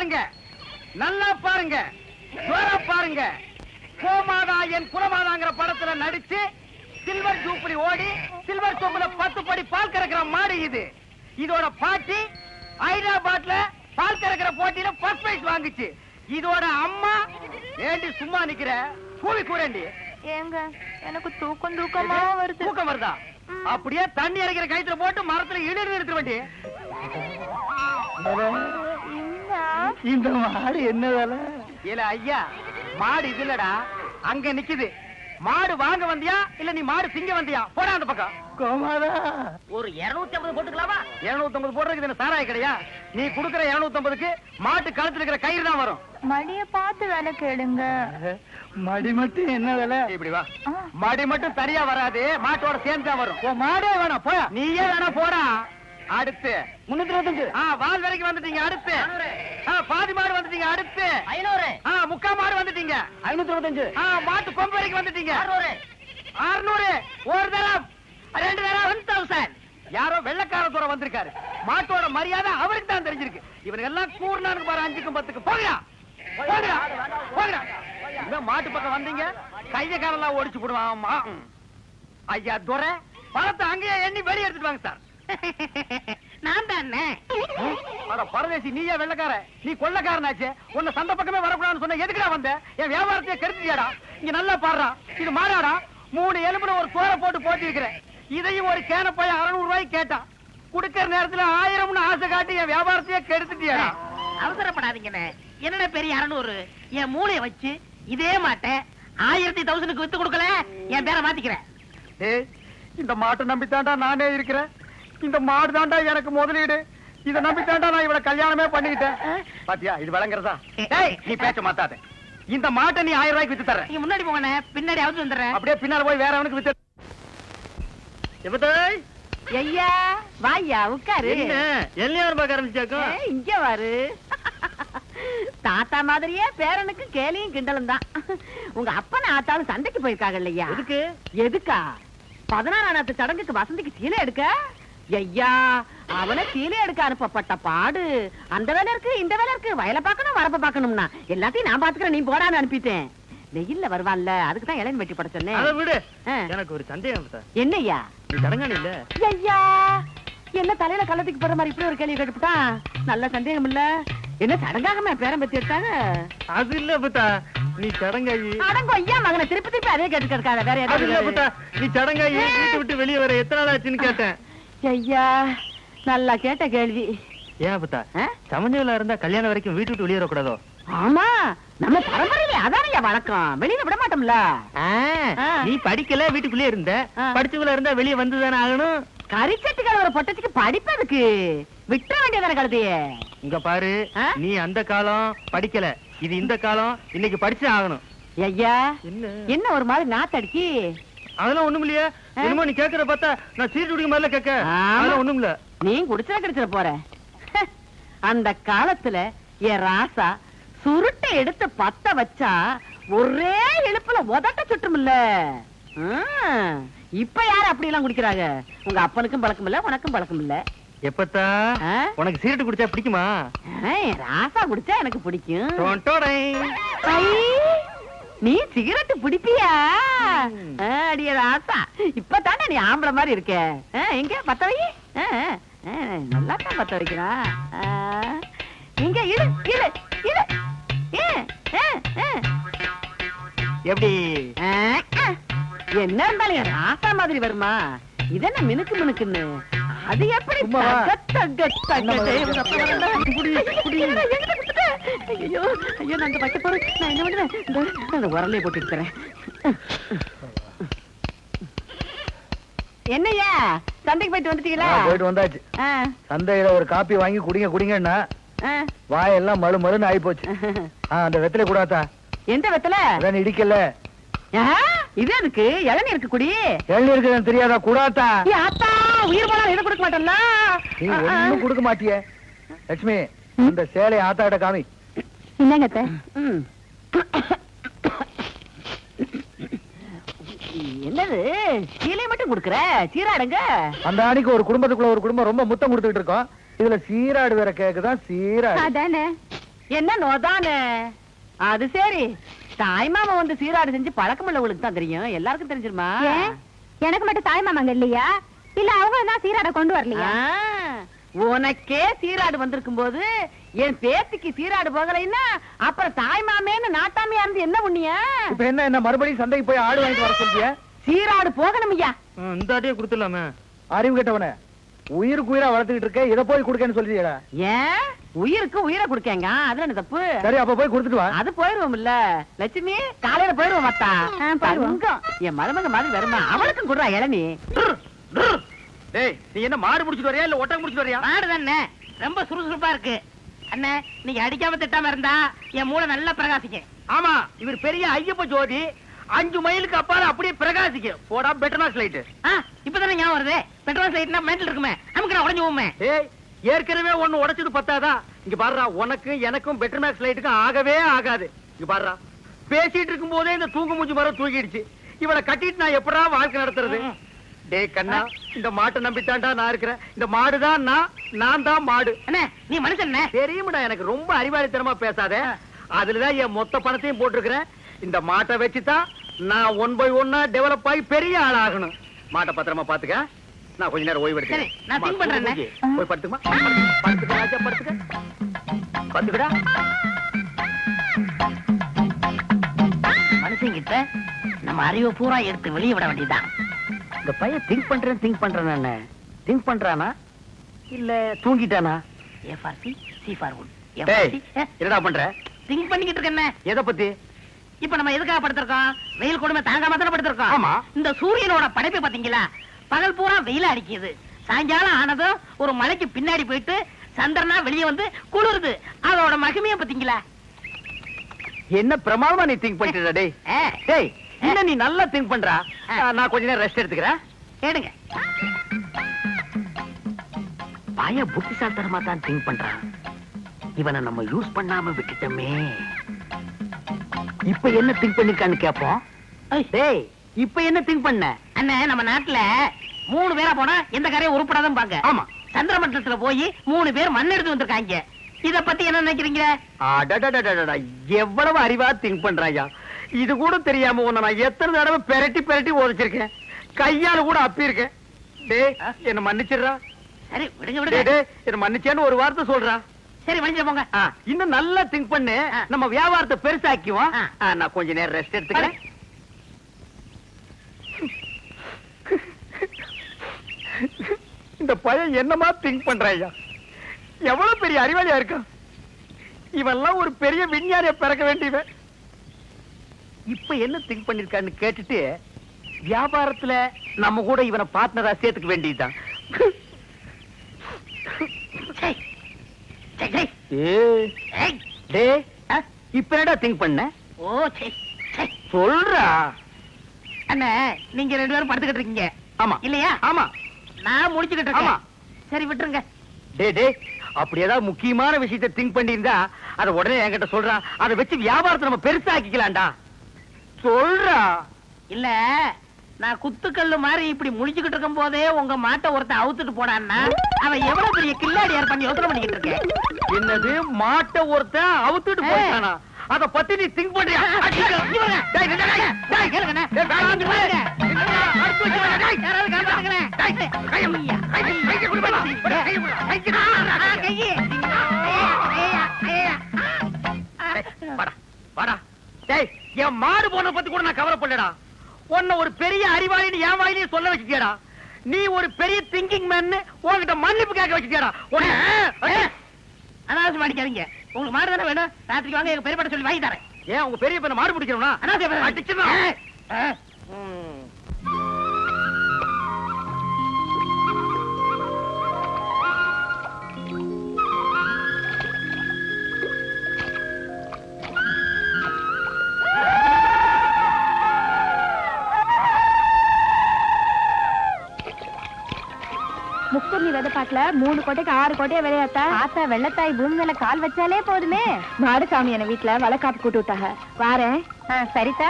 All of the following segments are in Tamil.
பாருங்க, நல்லா பாருங்க, பாருங்க. கோமாதா என் குலமாதாங்கிற படத்துல நடிச்சு சில்வர் ஜூப்ளி ஓடி சில்வர் சொம்புல 10 படி பால் கறக்கிற மாடு இது. இதோட பாட்டி ஹைதராபாத்ல பால் கறக்கிற போட்டியில ஃபர்ஸ்ட் பிரைஸ் வாங்குச்சு. இதோட அம்மா ஏண்டி சும்மா நிக்கிற, கூவி கூறண்டி. ஏங்க எனக்கு தூக்கமா வருது. தூக்கம் வருதா? அப்படியே தண்ணி அரைக்கிற கயித்துல போட்டு மரத்துல இழுத்து எடுத்து வேண்டி. இந்த மாடு என்ன வேலை? இல்ல ஐயா, மாடு இது இல்லடா, அங்க நிக்குது. மாடு வாங்க வந்தியா இல்ல நீ மாடு திங்க வந்தியா? போடா அந்த பக்கம். கோமாதா, ஒரு 250 போட்டுக்கலாமா? 250 போடுறதுக்கு என்ன சாராய கிடையா? நீ குடுக்கற 250க்கு மாட்டு கழுத்துல இருக்கிற கயிறு தான் வரும். மடிய பார்த்து வேலை கேளுங்க. மடி மட்டும் என்ன வேலை? இப்படி வா. மடி மட்டும் சரியா வராது, மாட்டோட சேர்ந்து தான் வரும். மாடே வேணாம், போயா. நீயே வேணா போடா. அடுத்து 325. வால் வரைக்கும் வந்துட்டீங்க. அடுத்து பாதி மாடு வந்துட்டீங்க. அடுத்து 500. முக்கா மாடு வந்துட்டீங்க. 525. மாட்டு கொம்பு வரைக்கும் வந்துட்டீங்க. 600. ஒரு தரம், 2 தரம் 1000. யாரோ வெள்ளக்கார தூரம் வந்திருக்காரு. மாட்டோட மரியாதை அவருக்கு தான் தெரிஞ்சிருக்கு. இவனுக்கு எல்லாம் கூர்னானுக்கு பாரு, 5க்கும் 10க்கும். போகிறா போகிறா போகிறா. இந்த மாட்டு பக்கம் வந்தீங்க, கைய காலெல்லாம் ஓடிச்சு போடுவான். ஐயா துரை, பணத்தை அங்கேயே எண்ணி வெளியே எடுத்துட்டு வாங்க சார். நான் தானே பரதேசி, நீயே வெள்ளக்கார, நீ கொள்ளக்காரனாச்சு. உன்னை சந்தை பக்கமே வரக்கூடாதுன்னு சொன்ன, எதுக்குடா வந்த? என் வியாபாரத்தையே கெடுத்துட்டியாடா. இங்க நல்லா பாடுறா, இது மாடாடா. 3 எலும்புல ஒரு தோரை போட்டு போட்டி வைக்கிறேன். இதையும் ஒரு கேன போய் 600 ரூபாய்க்கு கேட்டான். குடுக்கற நேரத்துல 1000 ஆசை காட்டி என் வியாபாரத்தையே கெடுத்துட்டியாடா. அவசரப்படாதீங்கண்ணே. என்னடா பெரிய 600? என் மூளைய வச்சு இதே மாட்டை 1000க்கு வித்து கொடுக்கல, என் பேரை மாத்திக்கிறேன். இந்த மாட்டை நம்பித்தாண்டா நானே இருக்கிறேன். இந்த மாடு தாண்டா எனக்கு முதலீடு. இதை நம்பித்தாண்டா நான் இவளை கல்யாணமே பண்ணிக்கிட்டேன். பாத்தியா, இது விளங்குறதா? நீ பேச்ச மாத்தாத. இந்த மாட்டை நீ 1000 ரூபாய்க்கு வித்து தர. நீ முன்னாடி போங்கண்ணே, பின்னாடி அவுத்து வந்துடுறேன். அப்படியே பின்னால போய் வேற அவனுக்கு வித்து. ஐயா வாயா, உட்காரு. எல்லாரும் பார்க்க ஆரம்பிச்சாக்கும். இங்க வாரு. தாத்தா மாதிரியே பேரனுக்கு கேலியும் கிண்டலும் தான். உங்க அப்பன ஆத்தாலும் சண்டைக்கு போயிருக்காங்க இல்லையா? எதுக்கு? எதுக்கா? 16ஆம் சடங்குக்கு வசந்திக்கு சீலை எடுக்க. ஐயா, அவனை சீலை எடுக்க அனுப்பப்பட்ட பாடு. அந்த வேலை இருக்கு, இந்த வேலை இருக்கு, வயலை பார்க்கணும், வரப்ப பார்க்கணும்னா எல்லாத்தையும் நான் பாத்துக்கிறேன், நீ போடான்னு அனுப்பிட்டேன். வெயில்ல வருவான்ல, அதுக்குதான் இளன் வெட்டி பட சொன்னேன். அதை விடு. எனக்கு ஒரு சந்தேகம். என்னய்யா? நீ தடங்கானே இல்ல? ஐயா, என்ன தலையில கள்ளத்துக்கு போற மாதிரி இப்படி ஒரு கேள்வி கேட்டுட்டான். நல்ல சந்தேகம் இல்ல. என்ன சடங்காகமே பேரம் பத்தி எடுத்தாங்க? அது இல்ல புத்தா, நீ சடங்காயி. அடங்கோ ஐயா மகனை திருப்பி திருப்பி அதே கேட்டு இருக்காத. வேற அது இல்ல புத்தா, நீ சடங்காயி வீட்டு விட்டு வெளியே வர எத்தனை நாள் ஆச்சுன்னு கேட்டேன். ஐயா, நல்லா கேட்ட கேள்வி. ஏன் புத்தா, சமநிலையில இருந்தா கல்யாணம் வரைக்கும் வீட்டு விட்டு வெளியே வரக்கூடாதோ? ஆமா, நம்ம பரம்பரையில அதானையா வழக்கம். வெளியில விட மாட்டோம்ல. நீ படிக்கல, வீட்டுக்குள்ளே இருந்த. படிச்சுக்குள்ள இருந்தா வெளியே வந்துதானே ஆகணும். கரிச்சட்டுகள் ஒரு பொட்டச்சுக்கு படிப்பதுக்கு விட்டுற வேண்டியதான கழுதையே. இங்க பாரு, நீ அந்த காலம் படிக்கல, இது இந்த காலம். இன்னைக்கு படிச்சு ஆகணும். ஐயா, என்ன ஒரு மாதிரி நாத்தடிக்கி? அதெல்லாம் ஒண்ணும் இல்லையா? என்னமோ நீ கேக்குற பார்த்தா நான் சீட்டு குடிக்க மாதிரில கேட்க. அதெல்லாம் ஒண்ணும் இல்ல. நீ குடிச்சா கிடைச்சிட போற. அந்த காலத்துல என் ராசா சுருட்டை எடுத்து பத்த வச்சா ஒரே இழுப்புல உதட்ட சுற்றுமில்ல. இப்ப யாரு அப்படி எல்லாம் குடிக்கிறாங்க? உங்க அப்பனுக்கும் பழக்கம் இல்ல, உனக்கும் பழக்கம் இல்ல. எப்பத்தா உனக்கு சீரட்டு குடிச்சா பிடிக்குமா? ராசா குடிச்சா எனக்கு பிடிக்கும். ஐ, நீ சிகரெட்டு பிடிப்பியா? அடிய ராசா, இப்பதானே நீ ஆம்பளை மாதிரி இருக்க. எங்க பத்த வை. நல்லா தான் பத்த வைக்கிறா. இங்க இடு இடு இடு. எப்படி என்ன இருந்தாலும் ராசா மாதிரி வருமா? இதென்ன மினுக்கு மினுக்குன்னு? அது எப்படி? ஐயோ ஐயோ, நான் பட்ட போறேன். நான் என்ன பண்ணுவேன்? அந்த உரலையை போட்டு இருக்கிறேன். என்னையா, சந்தைக்கு போயிட்டு வந்துட்டீங்களா? போயிட்டு வந்தாச்சு. சந்தையில ஒரு காப்பி வாங்கி குடிங்க குடிங்கன்னா வாயெல்லாம் மழு மழுன்னு ஆயி போச்சு. அந்த வெத்தலை கூடாத்தா. எந்த வெத்தலை? இடிக்கல. இது எதுக்கு? இளநீருக்கு குடி. இளநீருக்கு தெரியாதா? கூடாத்தா. ஆத்தா, உயிர் போனா இதை கொடுக்க மாட்டேன்ல. நீ ஒண்ணும் கொடுக்க மாட்டிய. லட்சுமி, இந்த சேலை ஆத்தாட்ட காமி. என்னங்க? என்னது சீலை மட்டும் கொடுக்குற? சீராடுங்க. அந்த அன்னைக்கு ஒரு குடும்பத்துக்குள்ள ஒரு குடும்பம் ரொம்ப முத்தம் கொடுத்துட்டு இருக்கோம். இதுல சீராடு வேற கேக்குதான். சீராடு அதானே. என்ன நோதானே? அது சரி, தாய் மாமா வந்து சீராடு செஞ்சு பழக்கம் உள்ளவங்களுக்கு தான் தெரியும், எல்லாருக்கும் தெரிஞ்சிருமா? எனக்கு மட்டும் தாய் மாமாங்க இல்லையா? இல்ல அவங்க தான் சீராட கொண்டு வரலையா? உனக்கே சீராடு வந்திருக்கும் போது என் பேத்திக்கு சீராடு போகலைன்னா அப்புறம் தாய் மாமேன்னு நாட்டாமையா இருந்து என்ன புண்ணியா? இப்ப என்ன மறுபடியும் சந்தைக்கு போய் ஆடு வாங்கிட்டு வர சொல்றிய? சீராடு போகணும் ஐயா. இந்த ஆட்டையே கொடுத்துடலாமே. அறிவு கேட்டவன, உயிருக்கு உயிரா வளர்த்துக்கிட்டு இருக்க, இதை போய் கொடுக்கன்னு சொல்றியடா. ஏன் உயிருக்கு உயிரை கொடுக்கங்க, அதுல என்ன தப்பு? சரி, அப்ப போய் கொடுத்துட்டு வா. அது போயிருவோம் இல்ல லட்சுமி, காலையில போயிருவோம் மத்தா. போயிருவோம். என் மருமக மாதிரி வருமா, அவளுக்கும் குடுறா இளநீ. டேய், நீ என்ன மாடு முடிச்சிட்டு வரியா இல்ல ஒட்டகம் முடிச்சிட்டு வரியா? மாடு தானே, ரொம்ப சுறுசுறுப்பா இருக்கு. அண்ணே, நீங்க அடிக்காம திட்டாம இருந்தா என் மூளை நல்லா பிரகாசிக்கும். ஆமா, இவர் பெரிய ஐயப்ப ஜோதி, 5 மைலுக்கு அப்பால அப்படியே பிரகாசிக்கும். போடா பெட்ரோல் லைட். இப்பதானே ஞாபகம் வருது, பெட்ரோல் லைட்னா மென்டல் இருக்குமே, நமக்கு நான் உடஞ்சு போமே. ஏய், ஏற்கனவே ஒண்ணு உடைச்சது பத்தாதா? இங்க பாருடா, உனக்கு எனக்கும் பெட்ரோல் லைட்டுக்கும் ஆகவே ஆகாது. இங்க பாருடா, பேசிட்டு இருக்கும் போதே இந்த தூங்கு மூஞ்சி மரம் தூக்கிடுச்சு. இவளை கட்டிட்டு நான் எப்படா வாழ்க்கை நடத்துறது? டேய் கண்ணா, இந்த மாட்டை நம்பித்தாண்டா நான் இருக்கிறேன். இந்த மாடுதான் நான் தான் மாடு. அண்ணே, நீ மனுஷன் தெரியுமடா, எனக்கு ரொம்ப அறிவாளித்தனமா பேசாத. அதுலதான் என் மொத்த பணத்தையும் போட்டிருக்கிறேன். இந்த மாட்டை வச்சுதான் நான் 1 by 1 டெவலப் ஆகி பெரிய ஆள் ஆகணும். மாட்டை பத்திரமா பாத்துக்க. நான் கொஞ்ச நேரம் ஓய்வு சரி, நான் think பண்றேன். போய் படுத்துமா, படுத்துக்க ராஜா, படுத்துக்க, படுத்துக்கடா. மனுஷங்கிட்ட நம்ம அறிவை பூரா எடுத்து வெளியே விட வேண்டியதான். இந்த பையன் திங்க் பண்றானா இல்ல தூங்கிட்டானா? A for C, C for wood. டேய், என்னடா பண்ற? திங்க் பண்ணிக்கிட்டு இருக்கேன். எதை பத்தி? இப்ப நம்ம எதுக்காக படுத்திருக்கோம்? வெயில் கொடுமை தாங்காம தானே படுத்திருக்கோம். ஆமா. இந்த சூரியனோட படைப்பை பாத்தீங்களா? பகல் பூரா வெயில அடிக்குது, சாயங்காலம் ஆனதும் ஒரு மலைக்கு பின்னாடி போயிட்டு சந்திரனா வெளியே வந்து குளிருது. அதோட மகிமையை பாத்தீங்களா? என்ன பிரமாதமா நீ திங்க் பண்ணிட்ட. டேய் டேய், என்ன நீ நல்லா திங்க் பண்றா. நான் கொஞ்ச நேரம் ரெஸ்ட் எடுத்துக்கிறேன். கேடுங்க. பையன் புத்திசாலித்தனமா தான் திங்க் பண்றான். இவனை நம்ம யூஸ் பண்ணாம விட்டுட்டோமே. இப்ப என்ன திங்க் பண்ணிருக்கான்னு கேப்போம். டேய், இப்ப என்ன திங்க் பண்ண? அண்ணே, நம்ம நாட்டுல 3 பேரா போனா எந்த காரையும் உருப்படாதான் பாங்க. ஆமா. சந்திர மண்டலத்துல போய் 3 பேர் மண் எடுத்து வந்திருக்காங்க. இத பத்தி என்ன நினைக்கிறீங்க? அடடடடடடா, எவ்வளவு அறிவா திங்க் பண்றாயா. இது கூட தெரியாம உன்னை நான் எத்தனை தடவை பெரட்டி உதைச்சிருக்கேன், கையால கூட அப்பி இருக்கேன். டேய், என்ன மன்னிச்சிடுறா. சரி, விடுங்க டேய், விடுங்க. டேய், என்ன மன்னிச்சேன்னு ஒரு வார்த்தை சொல்றா. சரி, மன்னிச்சு போங்க. இன்னும் நல்லா திங்க் பண்ணு. நம்ம வியாபாரத்தை பெருசாக்குவோம். நான் கொஞ்ச நேரம் ரெஸ்ட் எடுத்துக்கிறேன். இந்த பையன் என்னமா திங்க் பண்றாயா, எவ்வளவு பெரிய அறிவாளியா இருக்கான். இவெல்லாம் ஒரு பெரிய விஞ்ஞானிய பிறக்க வேண்டியவன். இப்ப என்ன திங்க் பண்ணிருக்கான்னு கேட்டுட்டு வியாபாரத்துல நம்ம கூட இவனை பார்ட்னரா சேர்த்துக்க வேண்டியதுதான். சரி, சரி, ஏய், சரி. டேய், இப்ப என்னடா திங்க் பண்ண? ஓ, சரி, சரி. சொல்றா. அண்ணே, நீங்க 2 பேரும் படுத்துக்கிட்டு இருக்கீங்க. ஆமா இல்லையா? ஆமா. நான் முடிச்சுக்கிட்டு ஆமா. இருக்கேன். சரி, விட்டுருங்க. டேய் டேய், அப்படி ஏதாவது முக்கியமான விஷயத்தை திங்க் பண்ணியிருந்தா அதை உடனே என்கிட்ட சொல்றா. அதை வச்சு வியாபாரத்தை நம்ம பெருசாக்கிக்கலாம்டா. சொல்றா. இல்ல, நான் குத்துக்கல்லு மாதிரி இப்படி முடிச்சுக்கிட்டு இருக்கும் போதே உங்க மாட்டை ஒருத்தன் அவுத்துட்டு போனான்னா அவன் எவ்வளவு பெரிய கில்லாடியார் பண்ணி யோசனை பண்ணிக்கிட்டு இருக்கேன். என்னது, மாட்டை ஒருத்தன் அவுத்துட்டு போயிட்டானா? அத பத்தி நீ திங்க் பண்றியா? என் மாடு போன பத்தி கூட நான் கவலைப்படலடா. உன்னை ஒரு பெரிய அறிவாளின்னு என் வாயிலே சொல்ல வச்சுட்டியாடா. நீ ஒரு பெரிய திங்கிங் மேன், உன்கிட்ட மன்னிப்பு கேட்க வச்சுட்டியாடா. அனாவசியம் அடிக்காதீங்க. உங்களுக்கு மாடு தானே வேணும், ராத்திரிக்கு வாங்க, எங்க பெரியப்பட்ட சொல்லி வாங்கி தரேன். ஏன் உங்க பெரிய பையனை மாடு பிடிக்கணும்னா? அனாவசியம் அடிச்சிடலாம். முப்பொன்னி விதை பாட்டுல 3 கோட்டைக்கு 6 கோட்டையை விளையாட்டா ஆத்தா வெள்ளத்தாய் பூமி மேல கால் வச்சாலே போதுமே. மாடுசாமி என்ன வீட்டுல வளக்காப்பு கூட்டு விட்டாங்க. வாரேன். சரிதா.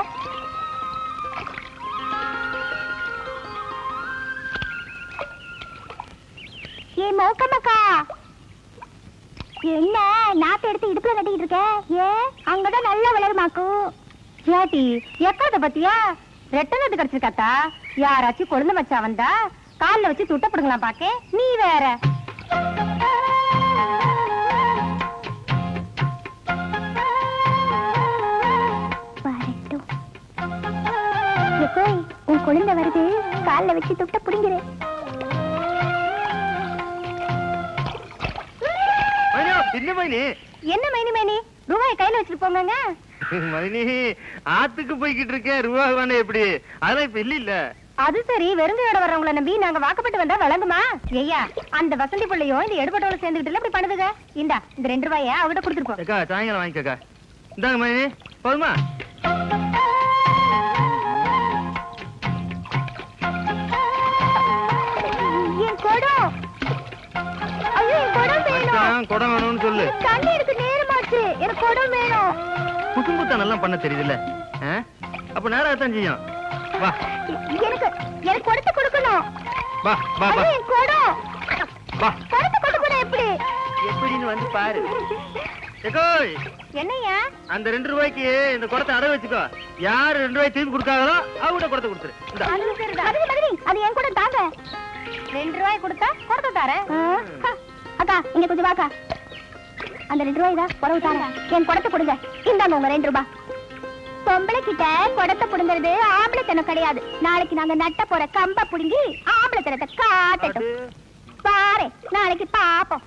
ஏ மோக்கமக்கா, என்ன நாத்து எடுத்து இடுப்புல கட்டிக்கிட்டு இருக்க? ஏன் அங்கதான் நல்லா வளருமாக்கும். ஏட்டி எக்காத பத்தியா ரெட்டனது கிடைச்சிருக்காத்தா? யாராச்சும் கொழுந்து மச்சா வந்தா கால்ல வச்சு துட்ட பிடுங்கலாம் பாக்க. நீ வேற உன் குழந்தை வருது, கால்ல வச்சு துட்ட பிடிங்கிற. என்ன மைனி மைனி ரூபாய் கையில வச்சுட்டு போங்க. மைனி ஆத்துக்கு போய்கிட்டு இருக்கேன், ரூபா வேணே எப்படி? அதெல்லாம் இப்ப இல்ல. அது சரி, வெறுங்கையோட வர்றவங்கள நம்பி நாங்க வாக்கப்பட்டு வந்தா விளங்குமா? ஐயா அந்த வசந்தி பிள்ளையும் இந்த எடுபட்டோட சேர்ந்துகிட்டு இப்படி பண்ணுதுங்க. இந்த 2 ரூபாய அவகிட்ட கொடுத்துருப்போம். அக்கா சாயங்காலம் வாங்கிக்கா. இந்தாங்க மைனி, போதுமா? என் குடம். ஐயோ என் குடம் வேணும். குடம் வேணும்னு சொல்லு. தண்ணி எடுக்க நேரமாச்சு, எனக்கு குடம் வேணும். குசும்புத்தான் நல்லா பண்ண தெரியுதுல்ல, அப்ப நேரம் செய்யும். வா எனக்கு கொடுத்து கொடுக்கணும். வா வா வா. என் குடம் வா. கொடுத்து கொடுக்கணும். எப்படின்னு வந்து பாரு. என்னையா அந்த 2 ரூபாய்க்கு இந்த குடத்தை அடை வச்சுக்கோ. யாரு 2 ரூபாய் திரும்பி கொடுக்காங்களோ அவங்க குடத்தை கொடுத்துரு. அது என் கூட தாங்க. 2 ரூபாய் கொடுத்தா குடத்தை தாரேன். அக்கா இங்க கொஞ்சம் வாக்கா. அந்த 2 ரூபாய் தான் குறவு தாங்க. என் குடத்தை கொடுங்க. இந்தாங்க உங்க 2 ரூபாய். பொம்பளை கிட்ட குடத்தை புடுங்கிறது ஆம்பளைத்தனம் கிடையாது. நாளைக்கு நாங்க நட்ட போற கம்ப புடுங்கி ஆம்பளைத்தனத்தை காட்டட்டும். பாரு நாளைக்கு பாப்போம்.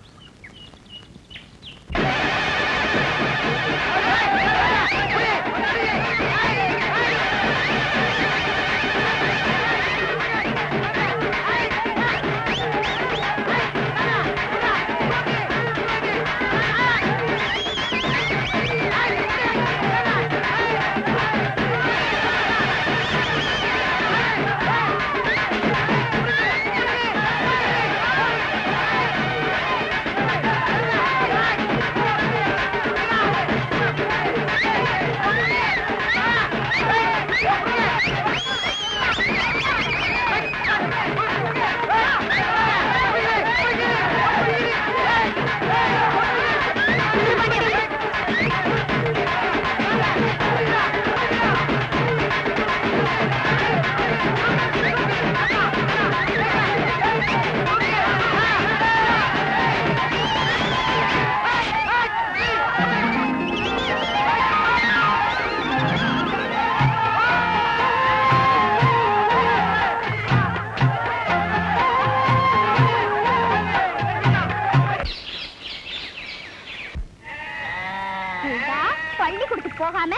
போகாம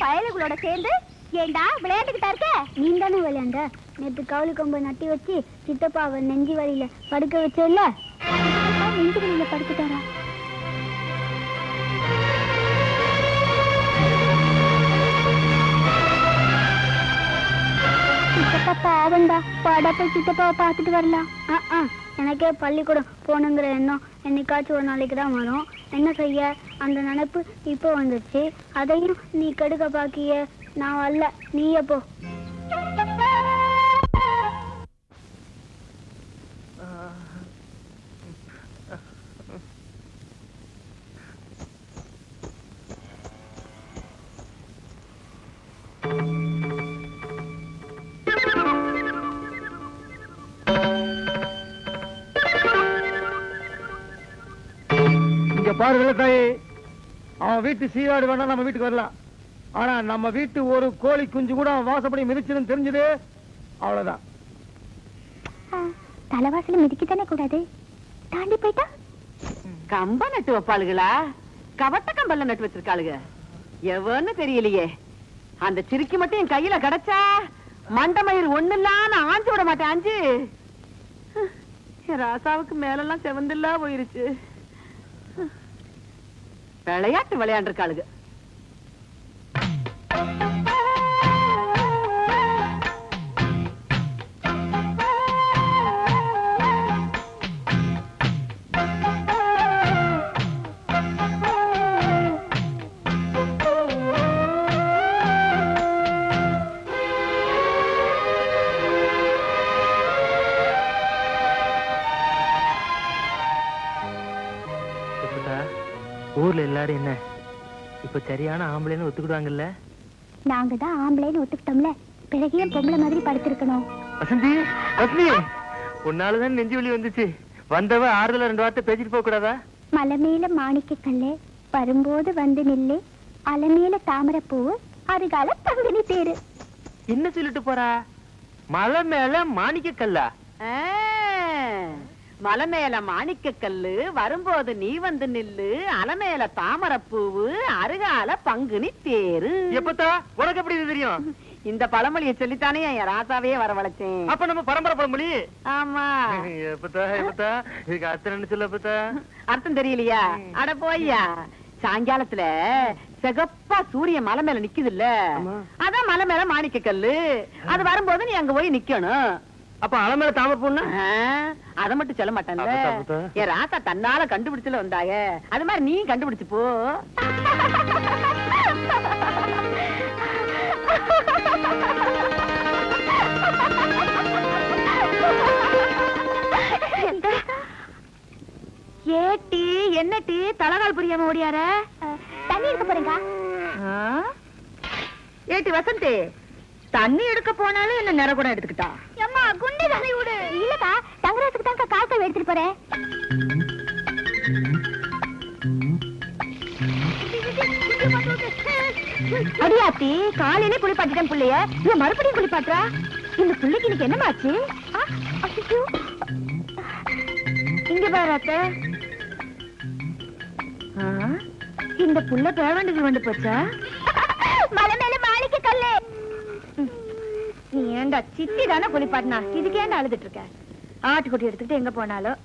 பயலுகளோட சேர்ந்து ஏண்டா விளையாண்டுகிட்டா இருக்க? நீ தானே விளையாண்ட. நேற்று கவுளி கொம்ப நட்டி வச்சு சித்தப்பாவை நெஞ்சு வழியில படுக்க வச்ச இல்ல, நெஞ்சு வழியில படுத்துட்டாரா? சித்தப்பா பாவண்டா, பாடா போய் சித்தப்பாவை பார்த்துட்டு வரலாம். எனக்கே பள்ளிக்கூடம் போகணுங்கிற எண்ணம் என்னைக்காச்சும் ஒரு நாளைக்கு தான் வரும். என்ன செய்ய, அந்த நினைப்பு இப்போ வந்துருச்சு. அதையும் நீ கெடுக்க பாக்கிய. நான் வரல, நீயே போ. பாரு விளத்தாயி, அவன் வீட்டு சீவாடு வேணா நம்ம வீட்டுக்கு வரலாம். ஆனா நம்ம வீட்டு ஒரு கோழி குஞ்சு கூட அவன் வாசப்படி மிதிச்சுன்னு தெரிஞ்சது அவ்வளவுதான். தலைவாசல மிதிக்கத்தானே கூடாது, தாண்டி போயிட்டா. கம்ப நட்டு வைப்பாளுகளா? கவட்ட கம்பல்ல நட்டு வச்சிருக்காளுங்க. எவன்னு தெரியலையே. அந்த சிரிக்கி மட்டும் என் கையில கிடைச்சா மண்டமயிர் ஒண்ணு இல்லாம ஆஞ்சு விட மாட்டேன். ஆஞ்சு ராசாவுக்கு மேலெல்லாம் செவந்தில்லா போயிருச்சு. விளையாட்டு விளையாண்டுருக்காளுங்க. ஊர்ல எல்லாரும் என்ன இப்ப சரியான ஆம்பளைன்னு ஒத்துக்கிடுவாங்கல்ல? நாங்க தான் ஆம்பளைன்னு ஒத்துக்கிட்டோம்ல, பிறகு ஏன் பொம்பளை மாதிரி படுத்திருக்கணும்? வசந்தி, வசந்தி, உன்னாலதான் நெஞ்சு வலி வந்துச்சு. வந்தவ ஆறுதல 2 வார்த்தை பேசிட்டு போக கூடாதா? மலை மேல மாணிக்க கல்லு வரும்போது வந்து நில்லு, அலை மேல தாமரைப்பூவு அருகால பங்குனி தேரு. என்ன சொல்லிட்டு போறா? மலை மேல மாணிக்க கல்லா? ஆ, மலை மேல மாணிக்க கல்லு வரும்போது நீ வந்து நில்லு, அலை மேல தாமரைப்பூவு அருகால பங்குனி தேரு. எப்பத்தா உனக்கு எப்படி இது தெரியும்? இந்த பழமொழியை சொல்லித்தானே என் ராசாவே வரவழைச்சேன். அப்ப நம்ம பரம்பரை பழமொழி. ஆமா, எப்பத்தா எப்பத்தா இதுக்கு அர்த்தம் என்ன சொல்ல எப்பத்தா? அர்த்தம் தெரியலையா? அட போய்யா, சாயங்காலத்துல சிகப்பா சூரியன் மலை மேல நிக்குது இல்ல, ஆமா. அதான் மலை மேல மாணிக்க கல்லு. அது வரும்போது நீ அங்க போய் நிக்கணும். அப்ப அலை மேல தாமரை பொண்ணு அத மட்டும் சொல்ல மாட்டேன்ல, அப்பத்தா, அப்பத்தா. என் ராசா தன்னால கண்டுபிடிச்சுல வந்தாங்க. அது மாதிரி நீ கண்டுபிடிச்சு போ. ஏட்டி என்ன டீ தலகால் புரியாம ஓடியார? தண்ணி எடுக்க போறீங்க? ஏட்டி வசந்தி, தண்ணி எடுக்க போனாலும் என்ன நிற கூட எடுத்துக்கிட்டா? அம்மா குண்டு தலை விடு. இல்லக்கா, தங்கராசுக்கு தான் கால் கழுவி எடுத்துட்டு போறேன். அடியாத்தி, காலையிலே குளிப்பாட்டிட்டேன் புள்ளைய, இவ மறுபடியும் குளிப்பாட்டுறா. இந்த புள்ளைக்கு இன்னைக்கு என்னமாச்சு? இங்க பாரு அத்தை, இந்த புள்ள பேவண்டுக்கு வந்து போச்சா? மலை மேல மாணிக்க கல்லு. நீ ஏண்டா சித்தி தானே குளிப்பாட்டினா, இதுக்கு ஏண்டா அழுதுட்டு இருக்க? ஆட்டுக்குட்டி எடுத்துக்கிட்டு எங்க போனாலும்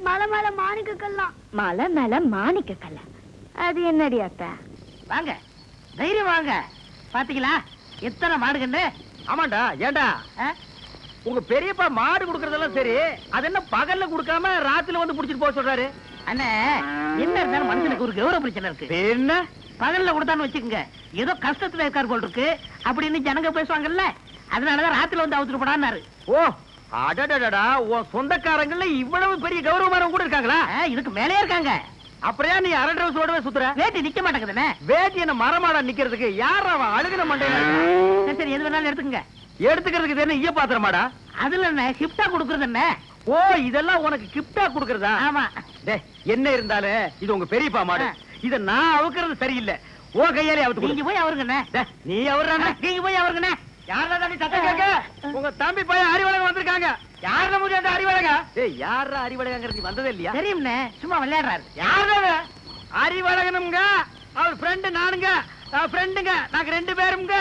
மலை மேல மாணிக்க கல்லாம். மலை மேல மாணிக்க கல்ல, அது என்னடி அத்தை? வாங்க, தைரியம் வாங்க. பாத்தீங்களா எத்தனை மாடுகண்டு? ஆமாண்டா. ஏண்டா ஆ? உங்க பெரியப்பா மாடு குடுக்கறதெல்லாம் சரி, அது என்ன பகல்ல குடுக்காம ராத்திரில வந்து புடிச்சிட்டு போக சொல்றாரு? அண்ணே, என்ன இருந்தாலும் மனுஷனுக்கு ஒரு கௌரவ பிரச்சனை இருக்கு. என்ன பகல்ல கொடுத்தான்னு வச்சுக்கோங்க, ஏதோ கஷ்டத்துல இருக்கார் போல் இருக்கு அப்படின்னு ஜனங்க பேசுவாங்கல்ல, அதனாலதான் ராத்திரில வந்து அவுத்துட்டு போடான்னாரு. ஓ, அடடடடா, உன் சொந்தக்காரங்கள்ல இவ்வளவு பெரிய கௌரவமானவங்க கூட இருக்காங்களா? இதுக்கு மேலே இருக்காங்க. அப்படியே நீ அரண்டை சோடவே சுத்துற? வேட்டி நிக்க மாட்டேங்குதுண்ணே. வேட்டி என்ன மரமாடா நிக்கிறதுக்கு? யார் அவன் அழுகின மண்டையில? சரி சரி, எது வேணாலும் எடுத்துக்கங்க. எடுத்துக்கிறதுக்கு இது என்ன ஈய பாத்திரமாடா? அதுல என்ன கிஃப்டா கொடுக்கறது என்ன? ஓ, இதெல்லாம் உனக்கு கிஃப்டா குடுக்கறதா? ஆமா. டேய், என்ன இருந்தாலும் இது உங்க பெரியப்பா மாடு. இத நான் அவுக்கிறது சரியில்லை. ஓ கையாலே அவுத்து நீங்க போய் அவருங்கண்ணே. நீ அவர்றானே? நீங்க போய் அவருங்கண்ணே. யாரா நீ சத்தம் கேட்க? உங்க தம்பி பையன் அறிவழகம் வந்திருக்காங்க. யாரா முடியும் அந்த அறிவழகா? ஏய், யாரா அறிவழகங்கிறது நீ வந்ததே இல்லையா? தெரியும்ண்ணே, சும்மா விளையாடுறாரு. யாரா அறிவழகனுங்க? அவர் ஃப்ரெண்டு நானுங்க, ஃப்ரெண்டுங்க. நாங்க 2 பேருங்க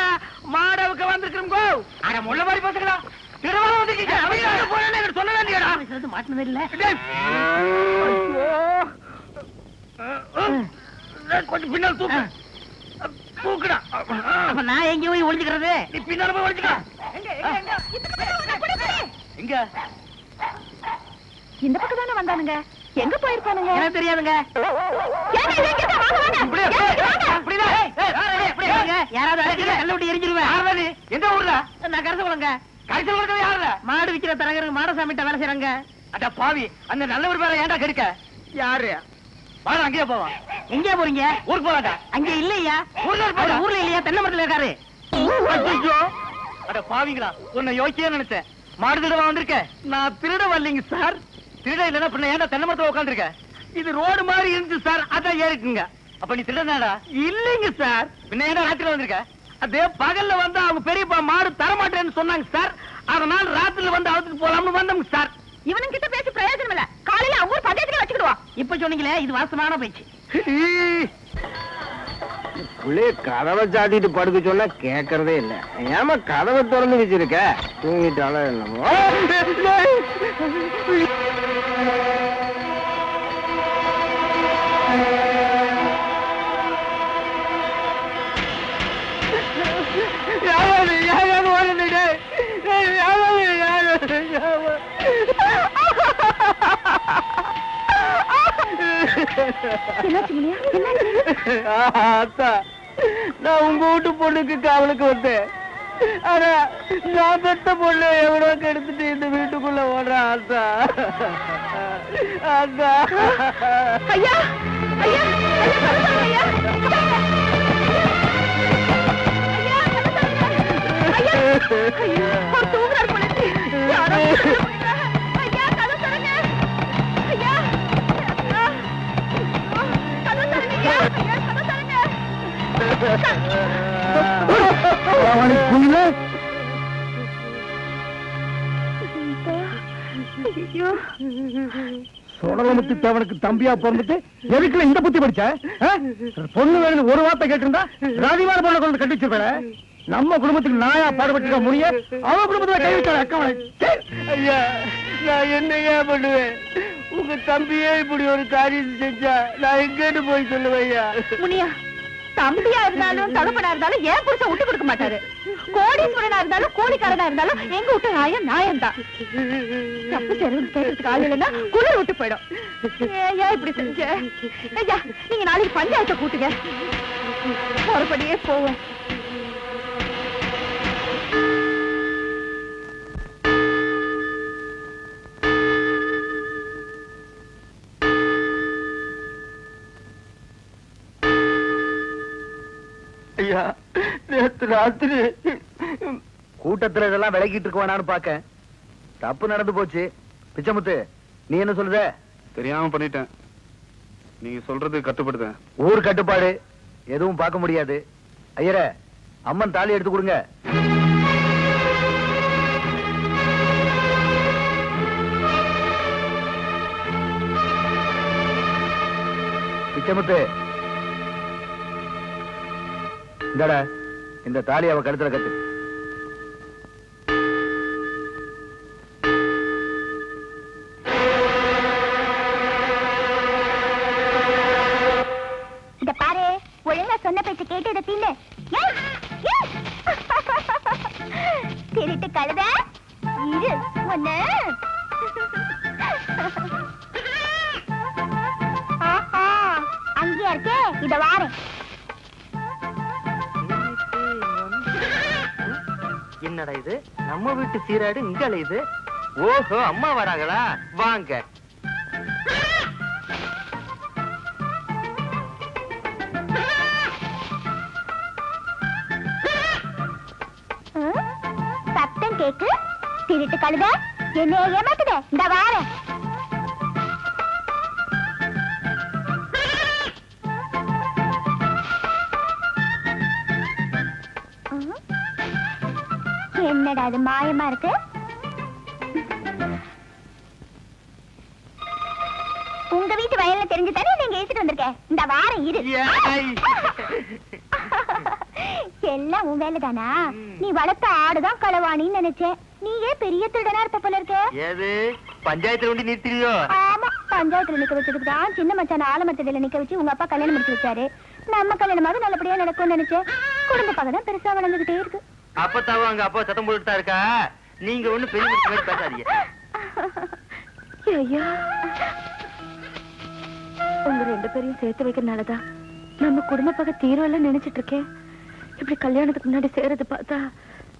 மாடவுக்கு வந்திருக்கிறோங்க. அட முள்ள மாதிரி பேசுங்களா? திருவாரூர் வந்திருக்கீங்க. அவங்க போறேன்னு எனக்கு சொல்லவே இல்லையாடா? சொல்றது மாட்டினது இல்ல. கொஞ்சம் பின்னால் தூக்கு. தூக்குடா. அப்ப நான் எங்க போய் ஒளிஞ்சுக்கிறது? நீ பின்னால போய் ஒளிச்சுக்க. எங்க? இந்த பக்கம் தானே வந்தானுங்க, எங்க போயிருப்பானுங்க? எனக்கு தெரியாதுங்க. இப்படியே, இப்படியே. ஏய், ஏய், இப்படி வாங்க. யாராவது அழைச்சீங்க, கல்ல விட்டு எரிஞ்சிருவேன். யாரா நீ? எந்த ஊர்ல? நான் கருத்து கொள்ளுங்க. கடைசியில் கொடுத்தது யாருல? மாடு விக்கிற தரகருக்கு மாடசாமிட்ட வேலை செய்யறாங்க. அட பாவி, அந்த நல்லவர் பேரை ஏன்டா கெடுக்க? யாரு? வாடா, அங்கேயே போவான். எங்க போறீங்க? ஊருக்கு போவாடா. அங்க இல்லையா? ஊர்ல அவர் ஊர்ல இல்லையா? தென்னை மரத்துல இருக்காரு. ஐயோ, அட பாவிங்களா, உன்னை யோசிச்சே நினைச்சேன். மாடு திருட வந்திருக்க. நான் திருட வரலைங்க சார். திருட இல்லன்னா பின்ன ஏன்டா தென்னை மரத்துல உட்காந்துருக்க? இது ரோடு மாதிரி இருந்துச்சு சார், அதான் ஏறிக்குங்க. அப்ப நீ திருடனாடா? இல்லைங்க சார். பின்ன ஏன்டா ராத்திரில வந்திருக்க? அதே பகல்ல வந்து அவங்க பெரியப்பா மாடு தரமாட்டேன்னு சொன்னாங்க சார், அதனால ராத்திரில வந்து அவுத்துட்டு போலாம்னு வந்தோங்க சார். இவனுங்க கிட்ட பேசி பிரயோஜனம் இல்ல, காலையில அவங்க பதவியில வச்சுக்கிடுவான். இப்ப சொன்னீங்களே, இது வாசமான பேச்சு. புள்ளைய கதவை சாத்திட்டு படுக்க சொன்னா கேக்குறதே இல்ல. ஏமா கதவை திறந்து வச்சிருக்க? தூங்கிட்டாலும் என்னமோ. அத்தா, நான் உங்க வீட்டு பொண்ணுக்கு காவலுக்கு வந்தேன். ஆனா நான் பெத்த பொண்ணு எவ்வளோ கெடுத்துட்டு இந்த வீட்டுக்குள்ள ஓடுறேன். அத்தா, அத்தா. ஐயா, ஐயா ஐயா கதவு ஐயா ஐயா ஒரு தூங்குறார் போல இருக்கு. யாரோ ஐயா கதவு தரங்க ஐயா கதவு தரங்க ஐயா கதவு தரங்க. ஐயோ சோழமுத்து தேவனுக்கு தம்பியா பிறந்துட்டு எதுக்குல இந்த புத்தி படிச்ச? பொண்ணு வேணும் ஒரு வார்த்தை கேட்டிருந்தா ராதிவார பொண்ணை கொண்டு கட்டிச்சிருப்பேன். நம்ம குடும்பத்துக்கு நாயா பாடுபட்டு முடிய அவன் குடும்பத்துல கை வச்சாரு அக்கா. ஐயா நான் என்னையா பண்ணுவேன்? உங்க தம்பியே இப்படி ஒரு காரியம் செஞ்சா நான் எங்கேன்னு போய் சொல்லுவேன் ஐயா. முனியா தம்பியா இருந்தாலும் தகப்பனா இருந்தாலும் ஏன் புருஷன் விட்டு கொடுக்க மாட்டாரு. கோடீஸ்வரனா இருந்தாலும் கூலிக்காரனா இருந்தாலும் எங்க விட்டு நாயம் தான். தப்பு தெரிஞ்சு கேட்கறதுக்கு ஆள் இல்லைன்னா குளிர் விட்டு போயிடும். ஏன் இப்படி செஞ்ச? ஐயா நீங்க நாளைக்கு பஞ்சாயத்தை கூட்டுங்க, மறுபடியே போவோம். ஐயா நேத்து ராத்திரி கூட்டத்துல இதெல்லாம் விலகிட்டு இருக்க வேணான்னு பாக்க தப்பு நடந்து போச்சு. பிச்சமுத்து நீ என்ன சொல்லுத? தெரியாம பண்ணிட்டேன். நீங்க சொல்றது கட்டுப்படுத்தேன். ஊர் கட்டுப்பாடு எதுவும் பார்க்க முடியாது. ஐயர அம்மன் தாலி எடுத்து கொடுங்க. பிச்சமுத்து இந்தடா இந்த தாலி அவ கழுத்துல கட்டு. இத பாரு ஒழுங்கா சொன்ன பேச்சு கேட்டு இதை தீண்டு. திருட்டு கழுத இரு ஒண்ணு. அங்கேயா இருக்கே இத வாரேன். என்னடா இது நம்ம வீட்டு சீராடு இங்க அலையுது. ஓஹோ அம்மா வராங்களா? வாங்க. சத்தம் கேக்கு திருட்டு கழுத என்ன ஏமாத்துத. இந்த வாரேன். என்னடா அது மாயமா இருக்கு? உங்க வீட்டு வயல்ல தெரிஞ்சு தானே நீங்க ஏசிட்டு வந்திருக்கேன். இந்த வாரம் இரு. எல்லாம் உன் வேலைதானா? நீ வளர்த்த ஆடுதான் களவாணின்னு நினைச்சேன். நீயே பெரிய திருடனா இருப்ப போல இருக்க. ஏது பஞ்சாயத்துல கொண்டு நிறுத்திரியோ? ஆமா பஞ்சாயத்துல நிக்க வச்சதுக்கு தான் சின்ன மச்சான ஆலமரத்துல நிக்க வச்சு உங்க அப்பா கல்யாணம் முடிச்சு வச்சாரு. நம்ம கல்யாணமாக நல்லபடியா நடக்கும்னு நினைச்சேன். குடும்ப பகை தான் பெருசா வளர்ந்துகிட்டே இருக்கு. அப்பத்தாவும் அங்க அப்பா சத்தம் போட்டுட்டு தான் இருக்கா. நீங்க ஒண்ணு பெரிய மாதிரி பேசாதீங்க. ஐயா உங்க ரெண்டு பேரையும் சேர்த்து வைக்கிறதுனாலதான் நம்ம குடும்ப பகை தீர்வல்ல நினைச்சிட்டு இருக்கேன். இப்படி கல்யாணத்துக்கு முன்னாடி சேரது பார்த்தா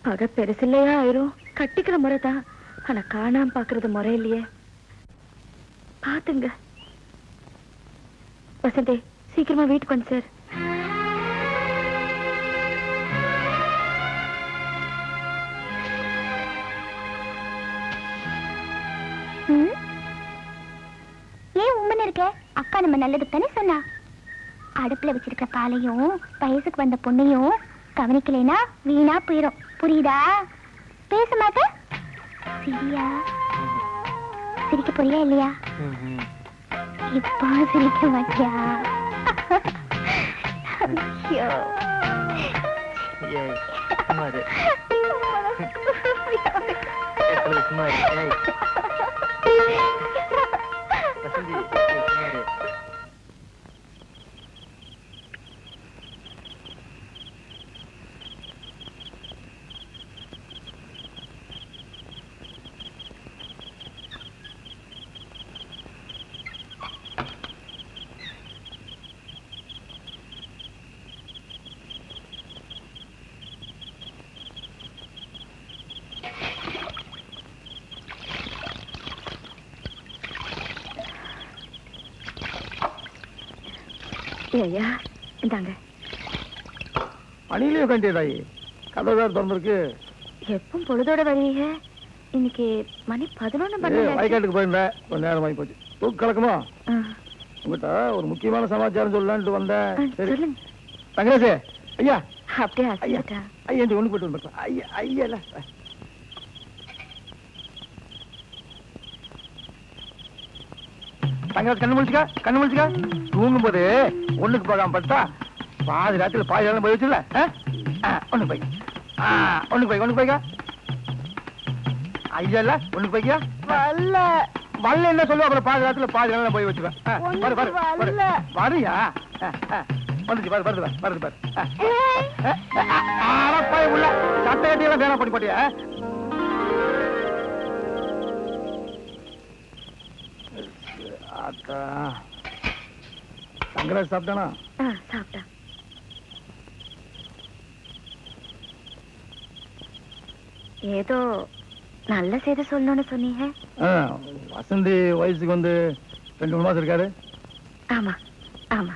பகை பெருசு இல்லையா ஆயிரும். கட்டிக்கிற முறைதான், ஆனா காணாம பாக்குறது முறை இல்லையே. பாத்துங்க வசந்தே, சீக்கிரமா வீட்டுக்கு வந்து சார். ஏன் உம்மன் இருக்க? அக்கா நம்ம நல்லதுக்கு தானே சொன்னா. அடுப்புல வச்சிருக்க பாலையும் வயசுக்கு வந்த பொண்ணையும் கவனிக்கலைன்னா வீணா போயிரும். புரியுதா? பேச மாட்ட? சரியா? சிரிக்க போறியா இல்லையா? இப்போ சிரிக்க மாட்டியா? ஐயோ ஐயா இந்தாங்க. மணிலையும் கண்டியதாயி கதவு வேறு திறந்திருக்கு. எப்பவும் பொழுதோட வருவீங்க, இன்னைக்கு மணி 11 பண்ணல. வயக்காட்டுக்கு போயிருந்தேன், கொஞ்சம் நேரம் ஆகி போச்சு. தூக்கு கலக்கமா? உங்ககிட்ட ஒரு முக்கியமான சமாச்சாரம் சொல்லலான்ட்டு வந்தேன். சரி சொல்லுங்க. தங்கராசு ஐயா, அப்படியே ஐயா ஆசைப்பட்டா. ஐயா இந்த ஒண்ணு போயிட்டு வந்துருக்கலாம். ஐயா ஐயா இல்ல தங்கராசு கண்ணு முடிச்சுக்கா, கண்ணு முடிச்சுக்கா. தூங்கும் போது ஒண்ணுக்கு போகாம பட்டா பாதி ராத்திரில பாதி நேரம் போய் வச்சுல. ஒண்ணு போய் ஒண்ணுக்கு போய்க்கா. ஐயா இல்ல ஒண்ணுக்கு போய்க்கியா. வல்ல வல்ல என்ன சொல்லுவா, அப்புறம் பாதி ராத்திரில பாதி நேரம் போய் வச்சுக்கேன். பாரு பாரு பாரு வரியா வந்துச்சு பாரு, வருது பாரு, வருது பாரு. உள்ள சட்ட கட்டியெல்லாம் வேணா பண்ணி போட்டியா. தங்கராஜ் சாப்பிட்டானா? சாப்பிட்டா. ஏதோ நல்ல செய்தி சொல்லணும்னு சொன்னீங்க. வசந்தி வயசுக்கு வந்து 2-3 மாசம் இருக்காரு. ஆமா ஆமா.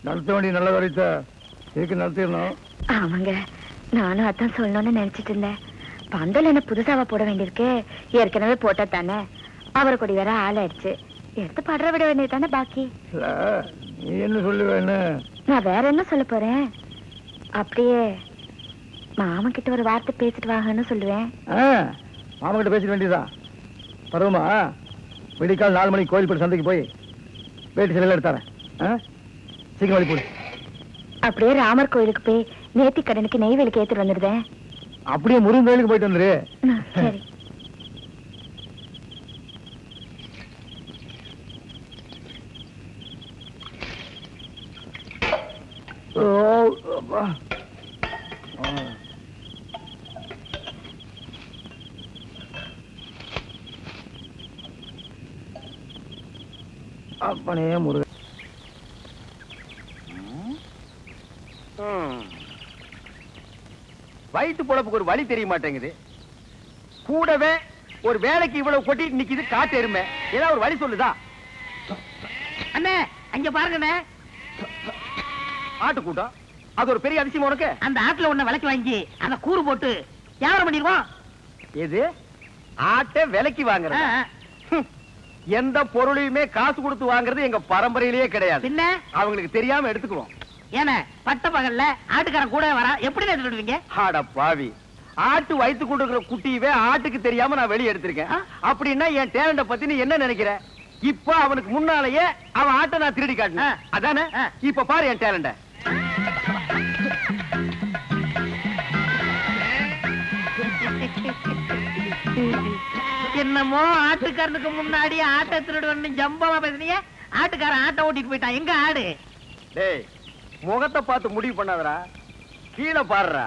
நடத்த வேண்டிய நல்ல வரைத்த இதுக்கு நடத்திடணும். ஆமாங்க, நானும் அதான் சொல்லணும்னு நினைச்சிட்டு இருந்தேன். பந்தல் என்ன புதுசாவா போட வேண்டியிருக்கு, ஏற்கனவே போட்டா தானே. அவரை கொடி வேற ஆளாயிடுச்சு, எடுத்து படுற விட வேண்டியது தானே பாக்கி. நீ என்ன சொல்லுவேன்னு? நான் வேற என்ன சொல்ல போறேன், அப்படியே மாமன் கிட்ட ஒரு வார்த்தை பேசிட்டு வாங்கன்னு சொல்லுவேன். மாமன் கிட்ட பேசிக்க வேண்டியதுதான். பருவமா விடிக்கால் 4 மணிக்கு கோயில்படி சந்தைக்கு போய் வேட்டி சிலையில எடுத்தாரேன். சீக்கிரம் வழி போடு. அப்படியே ராமர் கோயிலுக்கு போய் நேத்தி கடனுக்கு நெய் விளக்கு ஏத்துட்டு வந்துடுதேன். அப்படியே முருகன் கோயிலுக்கு போயிட்டு வந்துரு. சரி. அப்பனே முருகன். வயிற்று பொழப்புக்கு ஒரு வழி தெரிய மாட்டேங்குது. கூடவே ஒரு வேலைக்கு இவ்வளவு கொட்டிட்டு நிக்குது காட்டு எருமை. ஏதாவது ஒரு வழி சொல்லுதா? அண்ணே அங்க பாருங்கண்ணே, ஆட்டு கூட்டம். அது ஒரு பெரிய அதிசயம் உனக்கு. அந்த ஆட்டுல ஒண்ணு விலைக்கு வாங்கி அந்த கூறு போட்டு வியாபாரம் பண்ணிடுவோம். எது? ஆட்டை விலைக்கு வாங்குறது? எந்த பொருளையுமே காசு கொடுத்து வாங்குறது எங்க பரம்பரையிலேயே கிடையாது. பின்ன அவங்களுக்கு தெரியாம எடுத்துக்குவோம். ஏன்னா பட்ட பகல்ல ஆட்டுக்காரன் கூட வரா, எப்படி எடுத்துடுவீங்க? ஆட பாவி, ஆட்டு வயித்து கொண்டு குட்டியவே ஆட்டுக்கு தெரியாம நான் வெளியே எடுத்திருக்கேன். அப்படின்னா என் டேலண்ட பத்தி நீ என்ன நினைக்கிற? இப்ப அவனுக்கு முன்னாலேயே அவன் ஆட்டை நான் திருடி காட்டினேன், அதானே? இப்ப பாரு என் டேலண்ட. என்னமோ ஆட்டுக்காரனுக்கு முன்னாடி ஆட்டை திருடுவன்னு ஜம்பமா பேசுனீங்க. ஆட்டுக்காரன் ஆட்டை ஓட்டிட்டு போயிட்டான். எங்க ஆடு? டேய், முகத்தை பார்த்து முடிவு பண்ணாதடா, கீழே பாருடா.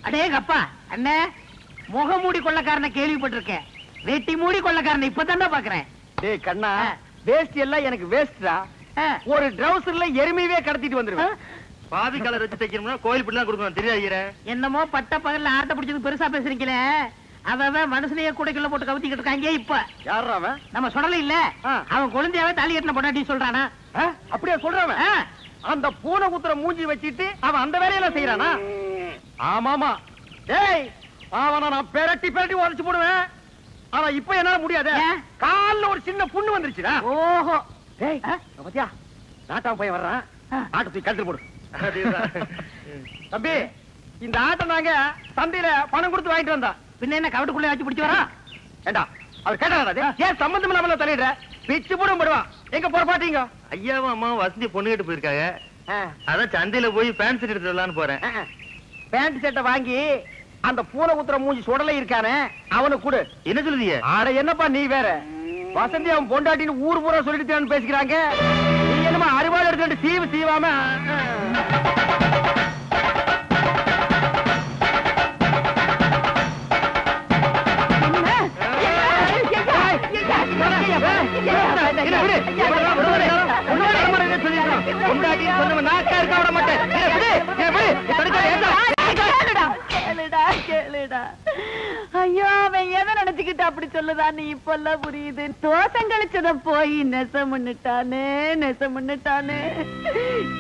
அடேங்கப்பா அண்ணே, முகமூடி கொள்ளக்காரனை கேள்விப்பட்டிருக்கேன், வெட்டி மூடி கொள்ளக்காரனை இப்பதான் பாக்குறேன். டேய் கண்ணா, வேஸ்ட் எல்லாம் எனக்கு வேஸ்டா. ஒரு ட்ரவுசர்ல எருமையே கடத்திட்டு வந்துருவேன். பாதி கலர் வச்சு தைக்கணும்னா கோயில் பிள்ளை கொடுக்கணும், தெரியாது. என்னமோ பட்ட பகல்ல ஆட்டை பிடிச்சது பெருசா பேசுறீங்களே. அவன் மனுஷனையே கூடைக்குள்ள போட்டு கவுத்திக்கிட்டு இருக்காங்க. இப்ப யாரா அவன்? நம்ம சொல்லல இல்ல, அவன் குழந்தையாவே தாலி கட்டின பொண்டாட்டி சொல்றானா? அப்படியே சொல்றான். அந்த பூனை குத்துற மூஞ்சி வச்சிட்டு அவன் அந்த வேலையெல்லாம் செய்யறானா? ஆமாமா. டேய், அவனை நான் பெரட்டி பெரட்டி உடைச்சு போடுவேன். ஆனா இப்ப என்னால முடியாது. கால்ல ஒரு சின்ன புண்ணு வந்துருச்சுடா. ஓஹோ. டேய், பாத்தியா, நாட்டாம போய் வர்றான். ஆட்டை தூக்கி கழுத்து போடு. தம்பி, இந்த ஆட்டை நாங்க சந்தையில பணம் கொடுத்து வாங்கிட்டு வந்தோம். பின்ன என்ன கவட்டுக்குள்ளே வச்சு பிடிச்சு வரா? ஏண்டா, அவர் கேட்டாரா? ஏன் சம்பந்தம் இல்லாம தலையிடுற? பிச்சு போடும் படுவான். எங்க போற பாத்தீங்க? ஐயாவும் அம்மாவும் வசந்தி பொண்ணு கேட்டு போயிருக்காங்க. அதான் சந்தையில போய் பேண்ட் செட் எடுத்து வரலான்னு போறேன். பேண்ட் செட்டை வாங்கி அந்த பூனை குத்துற மூஞ்சி சுடலை இருக்கானே அவனுக்கு கொடு. என்ன சொல்லுதீங்க? ஆட என்னப்பா நீ வேற, வசந்தி அவன் பொண்டாட்டின்னு ஊர் பூரா சொல்லிட்டு பேசிக்கிறாங்க. நீ என்னமா அறுவாள் எடுத்துட்டு சீவு சீவாம. ஐயோ, அவன் எதை நினைச்சுக்கிட்டு அப்படி சொல்லுதான் நீ இப்பெல்லாம் புரியுது. தோசம் கழிச்சத போய் நெசமுன்னுட்டானே.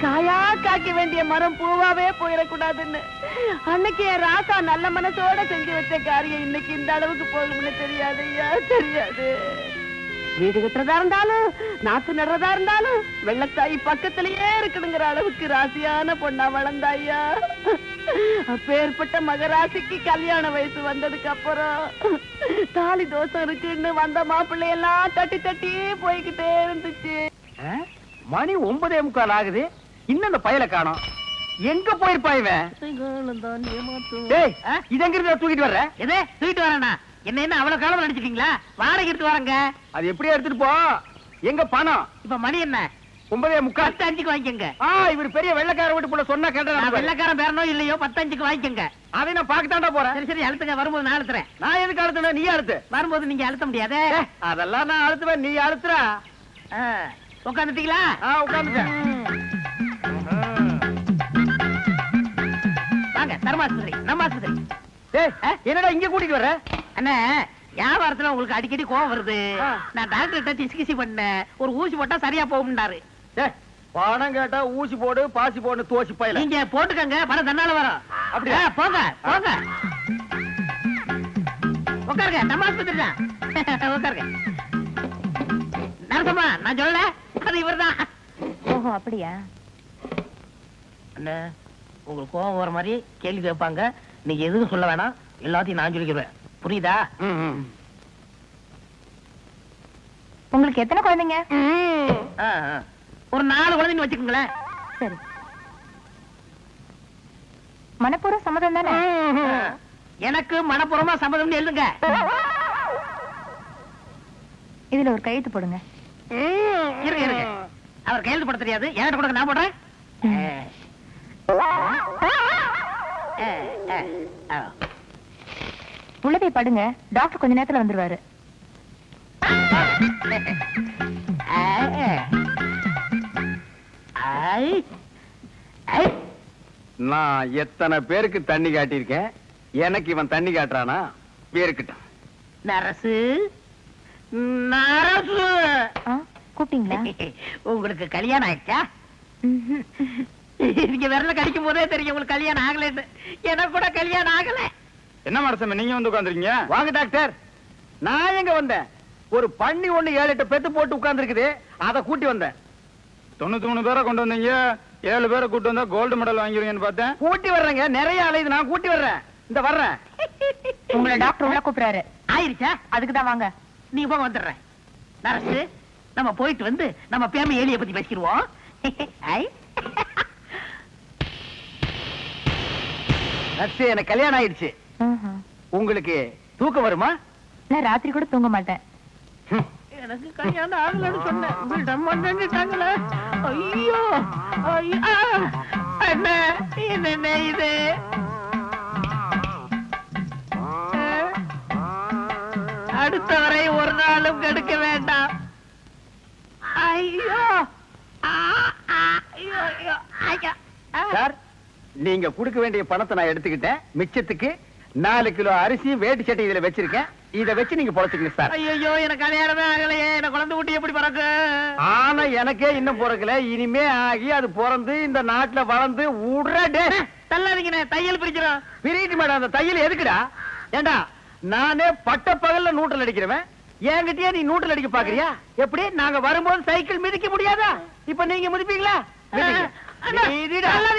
காயா காய்க்க வேண்டிய மரம் பூவாவே போயிடக்கூடாதுன்னு அன்னைக்கு என் ராசா நல்ல மனசோட செஞ்சு வச்ச காரியம் இன்னைக்கு இந்த அளவுக்கு போகும்னு தெரியாது ஐயா, தெரியாது. வீடு கட்டுறதா இருந்தாலும் நாத்து நடுறதா இருந்தாலும் வெள்ளத்தாய் பக்கத்திலேயே இருக்கணுங்கிற அளவுக்கு ராசியான பொண்ணா வளர்ந்தாய்யா. அப்பேற்பட்ட மகராசிக்கு கல்யாண வயசு வந்ததுக்கு அப்புறம் தாலி தோசம் இருக்குன்னு வந்த மாப்பிள்ளையெல்லாம் தட்டி தட்டி போய்கிட்டே இருந்துச்சு. மணி 9:45 ஆகுது, இன்னும் அந்த பயலை காணோம். எங்க போயிருப்பா இவன்? டேய், இது எங்க இருந்து தூக்கிட்டு வர்ற? எதே தூக்கிட்டு வரேனா? என்ன அவ்வளவு காலம் நடிச்சிட்டீங்களா? வாடகை எடுத்து வரங்க. அது எப்படியா எடுத்துட்டு போ. எங்க பணம்? இப்ப மணி என்ன? 9:45. 10:05 வாங்கிக்கங்க. இவர் பெரிய வெள்ளக்கார வீட்டு போல சொன்னா நான் கேட்டா வெள்ளக்காரன் பேரனோ இல்லையோ 10:05 வாங்கிக்கங்க. அதை நான் பாக்கத்தாண்டா போறேன். சரி சரி அழுத்துங்க, வரும்போது நான் அழுத்துறேன். நான் எதுக்கு அழுத்துன? நீ அழுத்து. வரும்போது நீங்க அழுத்த முடியாதே. அதெல்லாம் நான் அழுத்துவேன், நீ அழுத்துறா. உட்காந்துட்டீங்களா? உட்காந்துட்டேன். வாங்க தர்மாஸ்பத்திரி, நம்ம ஆஸ்பத்திரி. என்னடா இங்க கூட்டிட்டு வர்ற? அண்ணே, வியாபாரத்துல உங்களுக்கு அடிக்கடி கோவம் வருது. நான் டாக்டர்கிட்ட டிஸ்கசி பண்ணேன், ஒரு ஊசி போட்டா சரியா போகும்னாரு. பணம் கேட்டா ஊசி போடு பாசி போடு தோசி பயில. நீங்க போட்டுக்கங்க, பணம் தன்னால வரும். அப்படியா? போங்க போங்க, உட்காருங்க. நம்ம ஆஸ்பத்திரி தான். உட்காருங்க. நரசம்மா, நான் சொல்லல, அது இவர்தான். ஓஹோ, அப்படியா? அண்ணே, உங்களுக்கு கோவம் வர மாதிரி கேள்வி கேட்பாங்க, நீங்க எதுவும் சொல்ல வேணாம், எல்லாத்தையும் நான் சொல்லிக்கிறேன். புரியுதா? உங்களுக்கு எத்தனை குழந்தைங்க? ஒரு 4 குழந்தைங்க வச்சுக்கோங்களேன். சரி. மனப்பூர்வ சம்மதம் தானே? எனக்கு மனப்பூர்வமா சம்மதம்னு எழுதுங்க. இதுல ஒரு கையெழுத்து போடுங்க. இருங்க இருங்க, அவர் கையெழுத்து போட தெரியாது, என்கிட்ட கொடுங்க, நான் போடுறேன். உள்ள போய் படுங்க, டாக்டர் கொஞ்ச நேரத்துல வந்துருவாரு. நான் எத்தனை பேருக்கு தண்ணி காட்டியிருக்கேன், எனக்கு இவன் தண்ணி காட்டுறானா? வேறுக்கிட்டான். நரசு நரசு, கூப்பிட்டீங்களா? உங்களுக்கு கல்யாணம் ஆயிடுச்சா? நீங்க விரல கடிக்கும் போதே தெரியும் உங்களுக்கு கல்யாணம் ஆகலன்னு. எனக்கு கூட கல்யாணம் ஆகல. என்ன மரசம் நீங்க வந்து உட்காந்துருக்கீங்க? வாங்க டாக்டர். நான் எங்க வந்தேன்? ஒரு பண்ணி ஒண்ணு 7-8 பெத்து போட்டு உட்கார்ந்து இருக்குது, அதை கூட்டி வந்தேன். 93 பேரை கொண்டு வந்தீங்க, 7 பேரை கூட்டு வந்தா கோல்டு மெடல் வாங்கிருவீங்கன்னு பார்த்தேன். கூட்டி வர்றேங்க, நிறைய அலையுது, நான் கூட்டி வர்றேன். இந்த வர்றேன். உங்களை டாக்டர் உள்ள கூப்பிடுறாரு. ஆயிருச்சா? அதுக்குதான் வாங்க. நீ போக, வந்துடுறேன். நரசு, நம்ம போயிட்டு வந்து நம்ம பேம ஏலிய பத்தி பேசிடுவோம். நர்ஸு, எனக்கு கல்யாணம் ஆயிடுச்சு. உங்களுக்கு தூக்கம் வருமா? நான் ராத்திரி கூட தூங்க மாட்டேன். எனக்கு கல்யாணம் ஆகலன்னு சொன்னேன். ஐயோ என்ன என்ன இது? அடுத்த வரை ஒரு நாளும் கெடுக்க வேண்டாம். ஐயோ சார், நீங்க கொடுக்க வேண்டிய பணத்தை நான் எடுத்துக்கிட்டேன். மிச்சத்துக்கு 4 கிலோ அரிசி வேட்டி சட்டை இதுல வச்சிருக்கேன். இத வச்சு நீங்க பொழைச்சுக்கங்க சார். ஐயோ, எனக்கு கல்யாணமே ஆகலையே, எனக்கு குழந்தை குட்டி எப்படி பிறக்கு? ஆனா எனக்கே இன்னும் பிறக்கல. இனிமே ஆகி அது பிறந்து இந்த நாட்டுல வளர்ந்து உடனே தள்ளாதீங்க, தையல் பிரிச்சிடும். பிரிட்டு மேடம். அந்த தையல் எதுக்குடா? ஏண்டா, நானே பட்ட பகல்ல நூற்றல் அடிக்கிறவன், என்கிட்டயே நீ நூற்றல் அடிக்க பாக்குறியா? எப்படி? நாங்க வரும்போது சைக்கிள் மிதிக்க முடியாதா? இப்ப நீங்க மிதிப்பீங்களா? மிதிங்க.